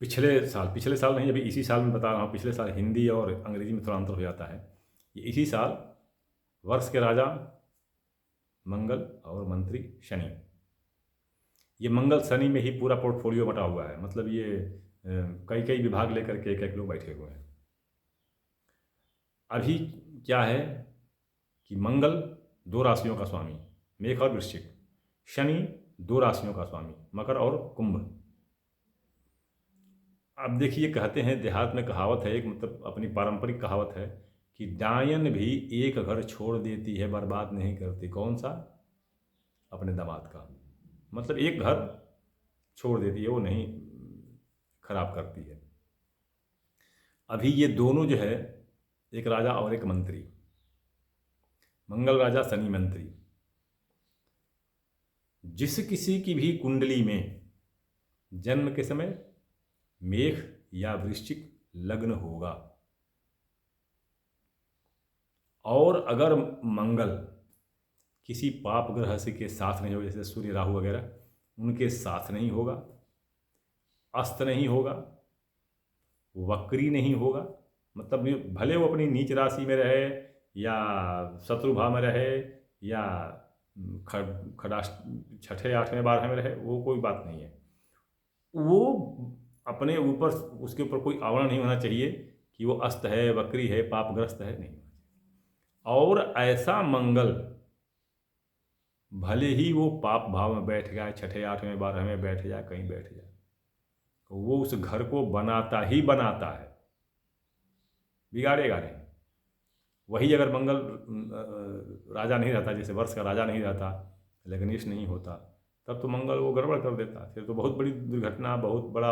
पिछले साल नहीं, अभी इसी साल में बता रहा हूँ, पिछले साल हिंदी और अंग्रेजी में थोड़ा अंतर हो जाता है। ये इसी साल वर्ष के राजा मंगल और मंत्री शनि, ये मंगल शनि में ही पूरा पोर्टफोलियो बटा हुआ है। मतलब ये कई कई विभाग लेकर के एक एक लोग बैठे हुए हैं। अभी क्या है कि मंगल दो राशियों का स्वामी, मेष और वृश्चिक, शनि दो राशियों का स्वामी, मकर और कुंभ। अब देखिए, कहते हैं देहात में कहावत है एक, मतलब अपनी पारंपरिक कहावत है कि डायन भी एक घर छोड़ देती है, बर्बाद नहीं करती। कौन सा? अपने दामाद का। मतलब एक घर छोड़ देती है, वो नहीं खराब करती है। अभी ये दोनों जो है, एक राजा और एक मंत्री, मंगल राजा शनि मंत्री, जिस किसी की भी कुंडली में जन्म के समय मेष या वृश्चिक लग्न होगा और अगर मंगल किसी पाप ग्रह से के साथ नहीं होगा, जैसे सूर्य राहु वगैरह, उनके साथ नहीं होगा, अस्त नहीं होगा, वक्री नहीं होगा, मतलब भले वो अपनी नीच राशि में रहे या शत्रु भाव में रहे या खडाष्ट छठे आठवें बारहवें में रहे, वो कोई बात नहीं है। वो अपने ऊपर, उसके ऊपर कोई आवरण नहीं होना चाहिए कि वो अस्त है, वक्री है, पापग्रस्त है, नहीं। और ऐसा मंगल भले ही वो पाप भाव में बैठ जाए, छठे आठवें बारहवें में बैठ जाए, कहीं बैठ जाए, तो वो उस घर को बनाता ही बनाता है, बिगाड़ेगा नहीं। वही अगर मंगल राजा नहीं रहता, जैसे वर्ष का राजा नहीं रहता, लग्नेश नहीं होता, तब तो मंगल वो गड़बड़ कर देता, फिर तो बहुत बड़ी दुर्घटना, बहुत बड़ा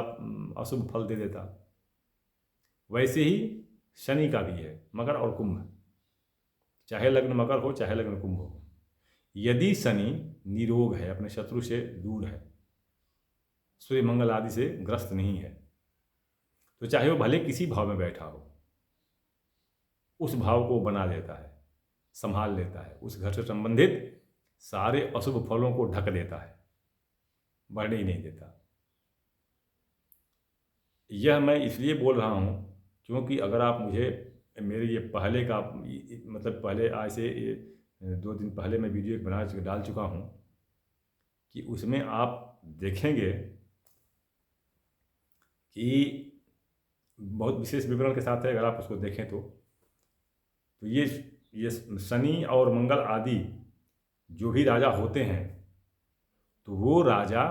अशुभ फल दे देता। वैसे ही शनि का भी है, मकर और कुंभ, चाहे लग्न मकर हो चाहे लग्न कुंभ हो। यदि शनि निरोग है, अपने शत्रु से दूर है, सूर्य मंगल आदि से ग्रस्त नहीं है, तो चाहे वो भले किसी भाव में बैठा हो, उस भाव को बना देता है, संभाल लेता है, उस घर से संबंधित सारे अशुभ फलों को ढक देता है, बढ़ने ही नहीं देता। यह मैं इसलिए बोल रहा हूँ क्योंकि अगर आप मुझे मेरे ये पहले का, मतलब पहले आज से 2 दिन पहले मैं वीडियो एक बना डाल चुका हूँ कि उसमें आप देखेंगे कि बहुत विशेष विवरण के साथ है, अगर आप उसको देखें तो ये शनि और मंगल आदि जो भी राजा होते हैं, तो वो राजा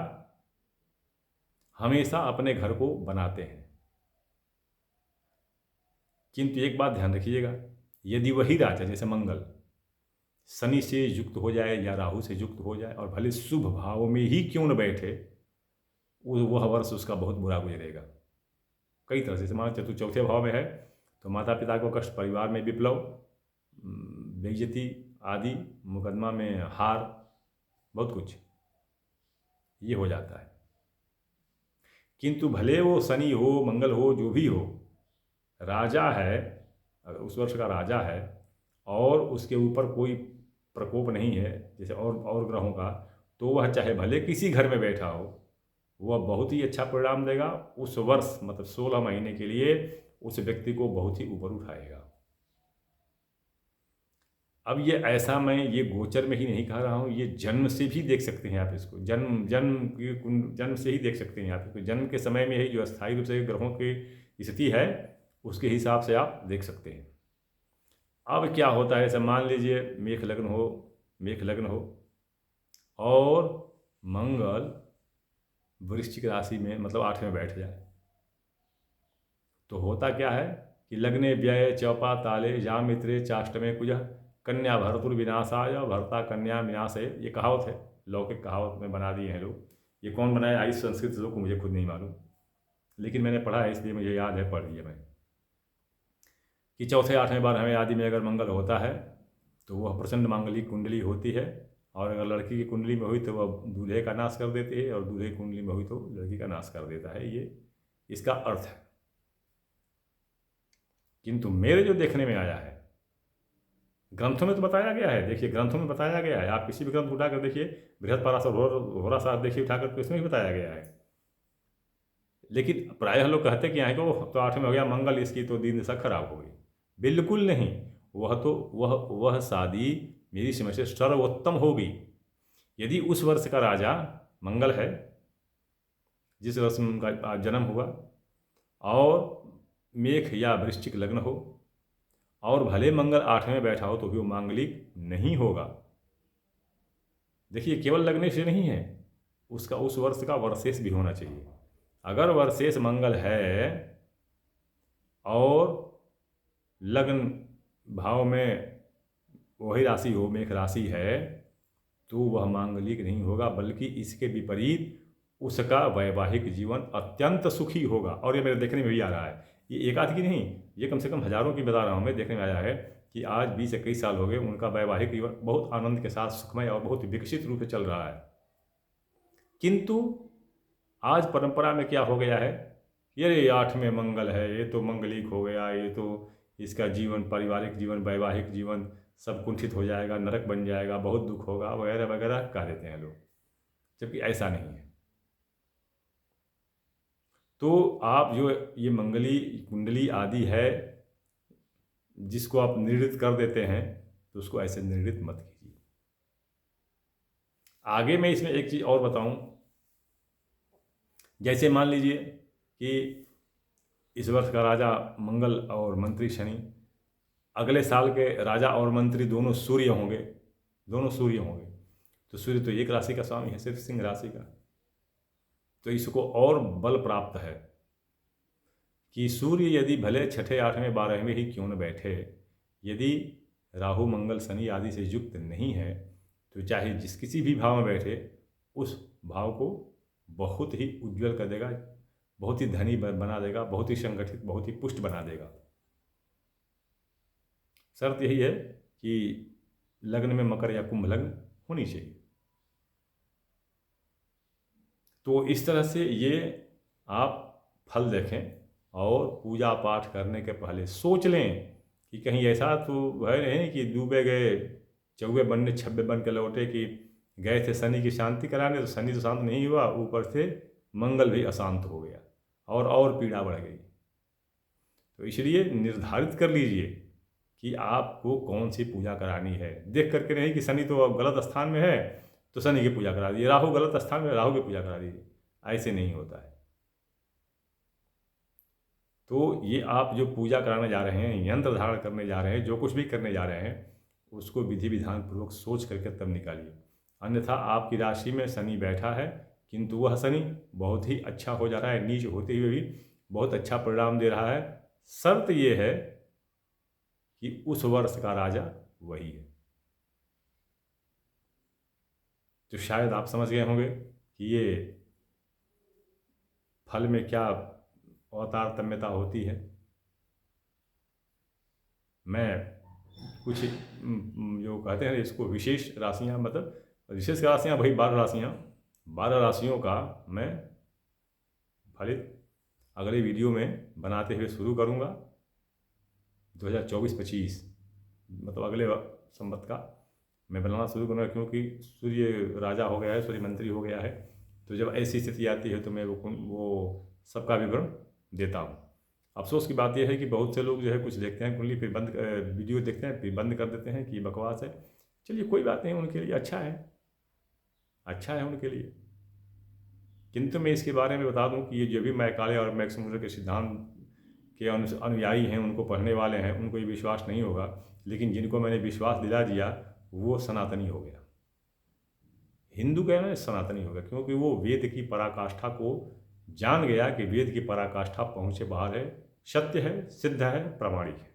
हमेशा अपने घर को बनाते हैं। किंतु एक बात ध्यान रखिएगा, यदि वही राजा जैसे मंगल शनि से युक्त हो जाए या राहु से युक्त हो जाए, और भले शुभ भाव में ही क्यों न बैठे, वह वर्ष उसका बहुत बुरा गुजरेगा कई तरह से। जैसे मान चतुर्थ चौथे भाव में है तो माता पिता को कष्ट, परिवार में विप्लव, बेइज्जती आदि, मुकदमा में हार, बहुत कुछ ये हो जाता है। किंतु भले वो शनि हो, मंगल हो, जो भी हो, राजा है, अगर उस वर्ष का राजा है और उसके ऊपर कोई प्रकोप नहीं है जैसे और ग्रहों का, तो वह चाहे भले किसी घर में बैठा हो, वह बहुत ही अच्छा परिणाम देगा उस वर्ष, मतलब 16 महीने के लिए उस व्यक्ति को बहुत ही ऊपर उठाएगा। अब ये ऐसा, मैं ये गोचर में ही नहीं कह रहा हूँ, ये जन्म से भी देख सकते हैं आप इसको, जन्म से ही देख सकते हैं आप इसको। जन्म के समय में ही जो अस्थायी रूप से ग्रहों की स्थिति है, उसके हिसाब से आप देख सकते हैं। अब क्या होता है, जैसे मान लीजिए मेष लग्न हो और मंगल वृश्चिक राशि में, मतलब 8वें में बैठ जाए, तो होता क्या है कि लग्ने व्यय चौपा ताले जा मित्रे चाष्टमे कुजः कन्या भर्तुर्विनाशाय भर्ता कन्या विनाशे। ये कहावत है, लौकिक कहावत में बना दिए हैं लोग। ये कौन बनाया, आई संस्कृत लोग को मुझे खुद नहीं मालूम, लेकिन मैंने पढ़ा है इसलिए मुझे याद है, पढ़ लिया मैं, कि चौथे आठवें बारहवें आदि में अगर मंगल होता है तो वह प्रचंड मांगलिक कुंडली होती है, और अगर लड़की की कुंडली में हुई तो वह दूल्हे का नाश कर देती है, और दूल्हे की कुंडली में हुई तो लड़की का नाश कर देता है। ये इसका अर्थ है। किंतु मेरे जो देखने में आया है, ग्रंथों में तो बताया गया है, देखिए ग्रंथों में बताया गया है, आप किसी भी ग्रंथ उठाकर देखिए, बृहद पराशर होरा शास्त्र देखिए उठाकर, तो इसमें भी बताया गया है। लेकिन प्रायः लोग कहते हैं कि यहाँ को तो 8 में हो गया मंगल, इसकी तो दिन दशा खराब हो गई। बिल्कुल नहीं, वह शादी मेरी समझ से सर्वोत्तम होगी यदि उस वर्ष का राजा मंगल है, जिस वर्ष उनका जन्म हुआ, और मेष या वृश्चिक लग्न हो, और भले मंगल 8वें में बैठा हो तो भी वो मांगलिक नहीं होगा। देखिए, केवल लगने से नहीं है, उसका उस वर्ष का वर्षेश भी होना चाहिए। अगर वर्षेश मंगल है और लग्न भाव में वही राशि हो, मेष राशि है, तो वह मांगलिक नहीं होगा, बल्कि इसके विपरीत उसका वैवाहिक जीवन अत्यंत सुखी होगा। और ये मेरे देखने में भी आ रहा है, ये एक आध की नहीं, ये कम से कम हजारों की बता रहा हूँ मैं, देखने में आया है कि आज 20-21 साल हो गए, उनका वैवाहिक जीवन बहुत आनंद के साथ सुखमय और बहुत विकसित रूप से चल रहा है। किंतु आज परंपरा में क्या हो गया है, ये 8 में मंगल है, ये तो मंगलिक हो गया, ये तो इसका जीवन, पारिवारिक जीवन, वैवाहिक जीवन सब कुंठित हो जाएगा, नरक बन जाएगा, बहुत दुख होगा, वगैरह वगैरह कह देते हैं लोग, जबकि ऐसा नहीं है। तो आप जो ये मंगली कुंडली आदि है जिसको आप निर्णित कर देते हैं, तो उसको ऐसे निर्णित मत कीजिए। आगे मैं इसमें एक चीज़ और बताऊं, जैसे मान लीजिए कि इस वर्ष का राजा मंगल और मंत्री शनि, अगले साल के राजा और मंत्री दोनों सूर्य होंगे, तो सूर्य तो एक राशि का स्वामी है, सिर्फ सिंह राशि का। तो इसको और बल प्राप्त है कि सूर्य यदि भले 6ठे 8वें 12वें ही क्यों न बैठे, यदि राहु मंगल शनि आदि से युक्त नहीं है, तो चाहे जिस किसी भी भाव में बैठे, उस भाव को बहुत ही उज्जवल कर देगा, बहुत ही धनी बना देगा, बहुत ही संगठित, बहुत ही पुष्ट बना देगा। शर्त यही है कि लग्न में मकर या कुंभ लग्न होनी चाहिए। तो इस तरह से ये आप फल देखें, और पूजा पाठ करने के पहले सोच लें कि कहीं ऐसा तो है नहीं कि डूबे गए चौबे बनने छब्बे बन के लौटे, कि गए थे शनि की शांति कराने, तो शनि तो शांत नहीं हुआ, ऊपर से मंगल भी अशांत हो गया और पीड़ा बढ़ गई। तो इसलिए निर्धारित कर लीजिए कि आपको कौन सी पूजा करानी है, देख करके नहीं कि शनि तो गलत स्थान में है तो शनि की पूजा करा दीजिए, राहु गलत स्थान में, राहु की पूजा करा दीजिए, ऐसे नहीं होता है। तो ये आप जो पूजा कराने जा रहे हैं, यंत्र धारण करने जा रहे हैं, जो कुछ भी करने जा रहे हैं, उसको विधि विधान पूर्वक सोच करके तब निकालिए। अन्यथा आपकी राशि में शनि बैठा है, किंतु वह शनि बहुत ही अच्छा हो जा रहा है, नीच होते हुए भी बहुत अच्छा परिणाम दे रहा है। शर्त ये है कि उस वर्ष का राजा वही है। तो शायद आप समझ गए होंगे कि ये फल में क्या अवतारतम्यता होती है। मैं कुछ जो कहते हैं इसको विशेष राशियाँ, मतलब विशेष राशियाँ वही 12 राशियाँ, 12 राशियों का मैं फलित अगले वीडियो में बनाते हुए शुरू करूँगा। 2024-25 मतलब अगले संवत का मैं बनाना शुरू करूँगा, क्योंकि सूर्य राजा हो गया है, सूर्य मंत्री हो गया है। तो जब ऐसी स्थिति आती है तो मैं वो सबका विवरण देता हूँ। अफसोस की बात यह है कि बहुत से लोग जो है कुछ देखते हैं कुंडली, फिर वीडियो देखते हैं, फिर बंद कर देते हैं कि बकवास है। चलिए कोई बात नहीं, उनके लिए अच्छा है उनके लिए। किंतु मैं इसके बारे में बता दूं कि ये जो भी मैकाले और मैक्समूलर के सिद्धांत के अनुयायी हैं, उनको पढ़ने वाले हैं, उनको ये विश्वास नहीं होगा, लेकिन जिनको मैंने विश्वास दिला दिया वो सनातनी हो गया, हिंदू कहना सनातनी हो गया, क्योंकि वो वेद की पराकाष्ठा को जान गया कि वेद की पराकाष्ठा पहुँचे बाहर है, सत्य है, सिद्ध है, प्रामाणिक है।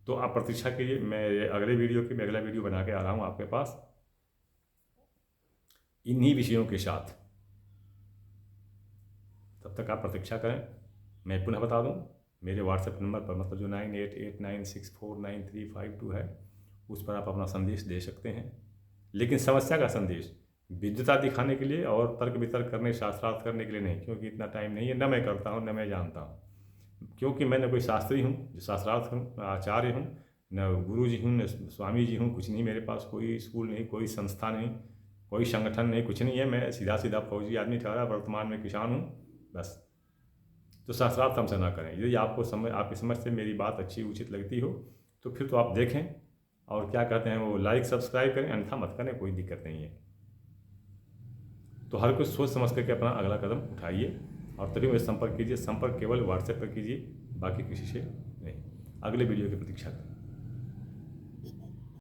तो आप प्रतीक्षा कीजिए, मैं अगले वीडियो की मैं अगला वीडियो बना के आ रहा हूँ आपके पास इन्हीं विषयों के साथ। तब तक आप प्रतीक्षा करें। मैं पुनः बता दूं, मेरे व्हाट्सएप नंबर पर, मतलब जो 9889649352 है, उस पर आप अपना संदेश दे सकते हैं। लेकिन समस्या का संदेश विद्वता दिखाने के लिए और तर्क वितर्क करने, शास्त्रार्थ करने के लिए नहीं, क्योंकि इतना टाइम नहीं है, न मैं करता हूँ न मैं जानता हूँ। क्योंकि मैं न कोई शास्त्री हूँ जो शास्त्रार्थ हूँ, न आचार्य हूँ, न गुरु जी हूँ, न स्वामी जी हूँ, कुछ नहीं मेरे पास, कोई स्कूल नहीं, कोई संस्था नहीं, कोई संगठन नहीं, कुछ नहीं है। मैं सीधा सीधा फौजी आदमी ठहरा, वर्तमान में किसान हूँ बस। तो शास्त्रार्थ हमसे ना करें। यदि आपको आपकी समझ से मेरी बात अच्छी उचित लगती हो तो फिर तो आप देखें और क्या कहते हैं वो लाइक सब्सक्राइब करें, अन्यथा मत करें, कोई दिक्कत नहीं है। तो हर कुछ सोच समझ करके अपना अगला कदम उठाइए और तभी मुझे संपर्क कीजिए। संपर्क केवल व्हाट्सएप पर कीजिए, बाकी किसी से नहीं। अगले वीडियो की प्रतीक्षा करें।